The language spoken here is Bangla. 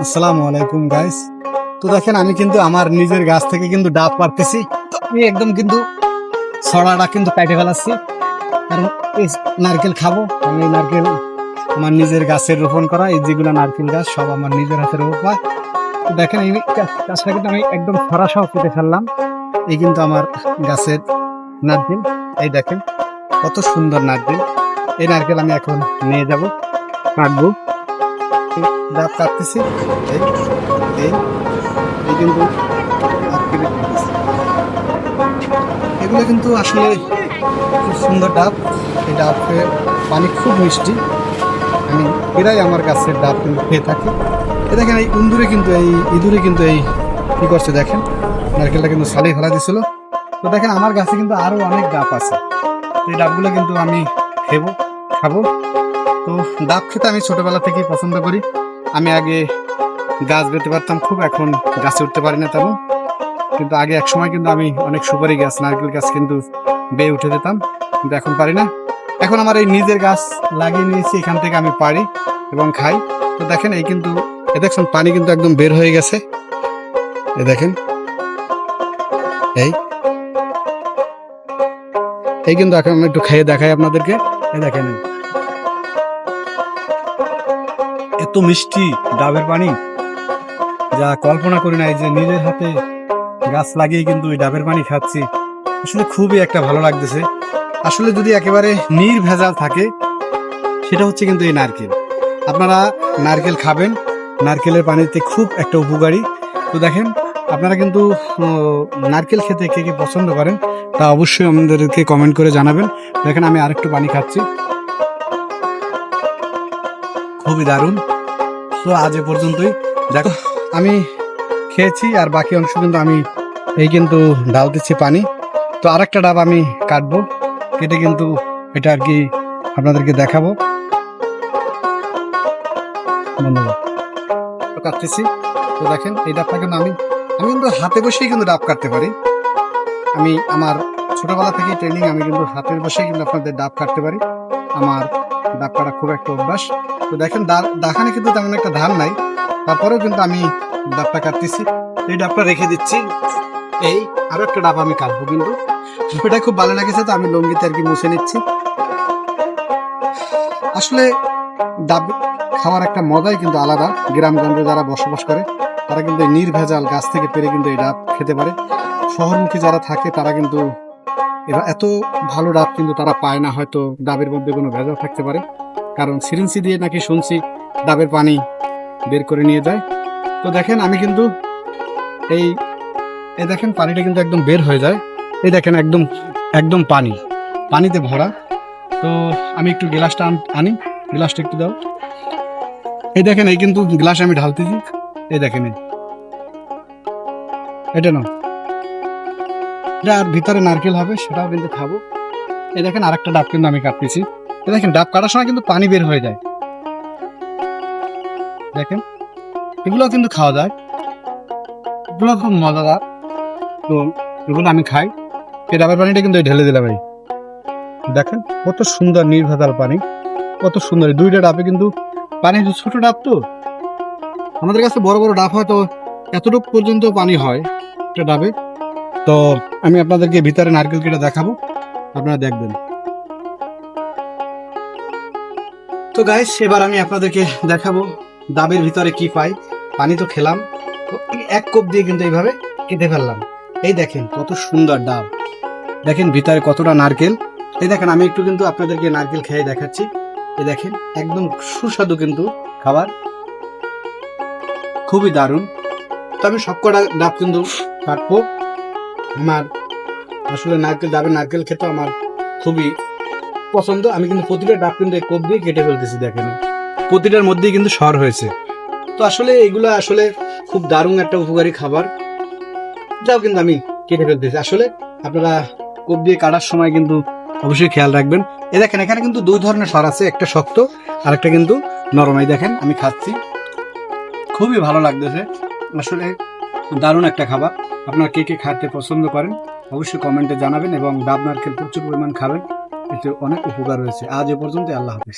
আসসালামু আলাইকুম গাইস। তো দেখেন আমি কিন্তু আমার নিজের গাছ থেকে কিন্তু ডাব পারতেছি। তো আমি একদম কিন্তু ছড়াটা কিন্তু কেটে ফেলাচ্ছি, কারণ এই নারকেল খাবো। আমি এই নারকেল আমার নিজের গাছের রোপণ করা, এই যেগুলো নারকেল গাছ সব আমার নিজের হাতে রোপা। তো দেখেন এই গাছটা কিন্তু আমি একদম ছড়া সহ কেটে ফেললাম। এই কিন্তু আমার গাছের নারকেল। এই দেখেন কত সুন্দর নারকেল। এই নারকেল আমি এখন নিয়ে যাব, কাটবো। ডাব কাটতেছি, এই এই এই কিন্তু ডাব কেটে ফেলতেছি। এগুলো কিন্তু আসলে খুব সুন্দর ডাব। এই ডাবের পানি খুব মিষ্টি। আমি এরাই আমার গাছের ডাব কিন্তু খেয়ে থাকি। এ দেখেন এই ইঁদুরে কিন্তু এই কি করছে দেখেন, নারকেলটা কিন্তু ছাড়িয়ে ফেলা দিছিল। তো দেখেন আমার গাছে কিন্তু আরো অনেক ডাব আছে। এই ডাবগুলো কিন্তু আমি খাবো। তো ডাব খেতে আমি ছোটবেলা থেকেই পছন্দ করি। আমি আগে গাছ বেঁধে পারতাম খুব, এখন গাছে উঠতে পারি না তেমন। কিন্তু আগে এক সময় কিন্তু আমি অনেক সুপারি গাছ, নারকেল গাছ কিন্তু বেয়ে উঠে যেতাম, কিন্তু এখন পারি না। এখন আমার এই নিজের গাছ লাগিয়ে নিয়েছি, এখান থেকে আমি পারি এবং খাই। তো দেখেন এই কিন্তু দেখছেন পানি কিন্তু একদম বের হয়ে গেছে। এ দেখেন এই এই কিন্তু এখন আমি একটু খেয়ে দেখাই আপনাদেরকে। এই দেখেন এত মিষ্টি ডাবের পানি, যা কল্পনা করি না। এই যে নিজের হাতে গাছ লাগিয়ে কিন্তু ওই ডাবের পানি খাচ্ছি, আসলে খুবই একটা ভালো লাগতেছে। আসলে যদি একেবারে নির্ভেজাল থাকে সেটা হচ্ছে কিন্তু এই নারকেল। আপনারা নারকেল খাবেন, নারকেলের পানিতে খুব একটা উপকারী। তো দেখেন আপনারা কিন্তু নারকেল খেতে কে কে পছন্দ করেন তা অবশ্যই আমাদেরকে কমেন্ট করে জানাবেন। দেখেন আমি আরেকটু পানি খাচ্ছি, খুবই দারুণ। তো আজ এ পর্যন্তই। দেখো আমি খেয়েছি, আর বাকি অংশ কিন্তু আমি এই কিন্তু ঢাল দিচ্ছি পানি। তো আরেকটা ডাব আমি কাটবো, কেটে কিন্তু এটা আর কি আপনাদেরকে দেখাবো। ধন্যবাদ। তো কাটতেছি। তো দেখেন এই ডাবটা কিন্তু আমি কিন্তু হাতে বসেই কিন্তু ডাব কাটতে পারি। আমি আমার ছোটবেলা থেকেই ট্রেনিং, আমি কিন্তু হাতে বসেই কিন্তু আপনাদের ডাব কাটতে পারি। আমার ডাব কাটা খুব একটা অভ্যাস। তো দেখেন দাখানে কিন্তু তেমন একটা ধান নাই, তারপরেও কিন্তু আমি ডাবটা কাটতেছি। এই ডাবটা রেখে দিচ্ছি। এই আরো একটা ডাব আমি কাটবো, কিন্তু এটা খুব ভালো লাগেছে, তো আমি লঙ্গিতে আর কি মুছে নিচ্ছি। আসলে ডাব খাওয়ার একটা মজাই কিন্তু আলাদা। গ্রামগঞ্জে যারা বসবাস করে তারা কিন্তু এই নির্ভেজাল গাছ থেকে পেরে কিন্তু এই ডাব খেতে পারে। শহরমুখী যারা থাকে তারা কিন্তু এরা এত ভালো ডাব কিন্তু তারা পায় না। হয়তো ডাবের মধ্যে কোনো ভেজাল থাকতে পারে, কারণ সিরিঞ্জি দিয়ে নাকি শুনছি ডাবের পানি বের করে নিয়ে যায়। তো দেখেন আমি কিন্তু এই এই দেখেন পানিটা কিন্তু একদম বের হয়ে যায়। এই দেখেন একদম একদম পানিতে ভরা। তো আমি একটু গ্লাসটা আনি, গ্লাসটা একটু দাও। এই দেখেন এই কিন্তু গ্লাস আমি ঢালতেছি। এই দেখেন এটা না, এটা আর ভিতরে নারকেল হবে, সেটাও কিন্তু খাবো। এই দেখেন আরেকটা ডাব কিন্তু আমি কাটতেছি। এই দেখেন ডাব কাটার সময় কিন্তু পানি বের হয়ে যায়। দেখেন এগুলো কিন্তু খাওয়া যায়, এগুলো খুব মজাদার। তো এগুলো আমি খাই। এই ডাবের পানিটা কিন্তু ঢেলে দিলাম। এই দেখেন কত সুন্দর নির্ভেজাল পানি, কত সুন্দর। দুইটা ডাবে কিন্তু পানি, ছোট ডাব তো, আমাদের কাছে বড় বড় ডাব হয় তো এতটুকু পর্যন্ত পানি হয় একটা ডাবে। তো আমি আপনাদেরকে ভিতরে নারকেল কেটে দেখাবো, আপনারা দেখবেন। তো গাইস এবার আমি আপনাদেরকে দেখাবো ডাবের ভিতরে কি পাই। পানি তো খেলাম, তো এক কোপ দিয়ে কিন্তু এইভাবে কেটে ফেললাম। এই দেখেন কত সুন্দর ডাব, দেখেন ভিতরে কতটা নারকেল। এই দেখেন আমি একটু কিন্তু আপনাদেরকে নারকেল খেয়ে দেখাচ্ছি। এই দেখেন একদম সুস্বাদু কিন্তু খাবার, খুবই দারুণ। তো আমি সবকটা ডাব কিন্তু কাটবো। আমার আসলে ডাবের নারকেল খেতে আমার খুবই পছন্দ। আমি কিন্তু প্রতিটা ডাব কিন্তু কোপ দিয়ে কেটে ফেলতেছি। দেখেন প্রতিটার মধ্যেই কিন্তু স্বর হয়েছে। তো আসলে এগুলো আসলে খুব দারুণ একটা উপকারী খাবার, যাও কিন্তু আমি কেটে ফেলতেছি। আসলে আপনারা কোপ দিয়ে কাটার সময় কিন্তু অবশ্যই খেয়াল রাখবেন। এই দেখেন এখানে কিন্তু দুই ধরনের স্বর আছে, একটা শক্ত আর একটা কিন্তু নরম। এই দেখেন আমি খাচ্ছি, খুবই ভালো লাগতেছে। আসলে দারুণ একটা খাবার। আপনারা কে কে খাইতে পছন্দ করেন অবশ্যই কমেন্টে জানাবেন, এবং ডাব নারকেল প্রচুর পরিমাণ খাবেন, এতে অনেক উপকার রয়েছে। আজ এ পর্যন্ত, আল্লাহ হাফিজ।